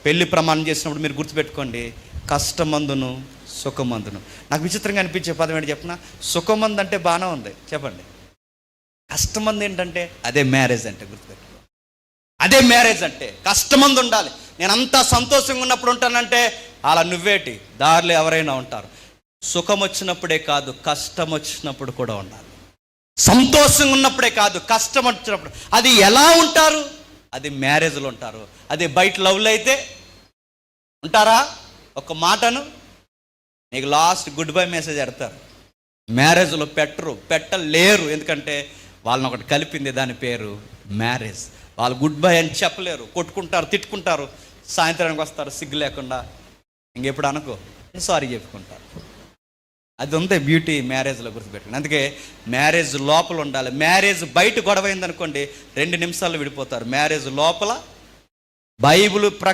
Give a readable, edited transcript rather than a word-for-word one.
పెళ్లి ప్రమాణం చేసినప్పుడు మీరు గుర్తుపెట్టుకోండి, కష్టమందును సుఖమందును. నాకు విచిత్రంగా అనిపించే పదం ఏంటి చెప్పిన, సుఖమందు అంటే బాగానే ఉంది, చెప్పండి. కష్టమంది ఏంటంటే అదే మ్యారేజ్ అంటే, గుర్తుపెట్టుకో. అదే మ్యారేజ్ అంటే కష్టమంది ఉండాలి. నేను అంతా సంతోషంగా ఉన్నప్పుడు ఉంటానంటే అలా నువ్వేటి, దారిలో ఎవరైనా ఉంటారు. సుఖం వచ్చినప్పుడే కాదు, కష్టం వచ్చినప్పుడు కూడా ఉండాలి. సంతోషంగా ఉన్నప్పుడే కాదు, కష్టం వచ్చినప్పుడు. అది ఎలా ఉంటారు? అది మ్యారేజ్లో ఉంటారు. అదే బయట లవ్లో అయితే ఉంటారా? ఒక మాటను నీకు లాస్ట్ గుడ్ బై మెసేజ్ పెడతారు. మ్యారేజ్లో పెట్టలేరు. ఎందుకంటే వాళ్ళని ఒకటి కలిపింది, దాని పేరు మ్యారేజ్. వాళ్ళు గుడ్ బై అని చెప్పలేరు, కొట్టుకుంటారు, తిట్టుకుంటారు, సాయంత్రానికి వస్తారు సిగ్గు లేకుండా, ఇంకెప్పుడు అనుకో సారీ చెప్పుకుంటారు. అది ఉందే బ్యూటీ మ్యారేజ్లో, గుర్తుపెట్టండి. అందుకే మ్యారేజ్ లోపల ఉండాలి. మ్యారేజ్ బయట గొడవ అయిందనుకోండి 2 నిమిషాల్లో విడిపోతారు. మ్యారేజ్ లోపల బైబిల్ ప్రకారం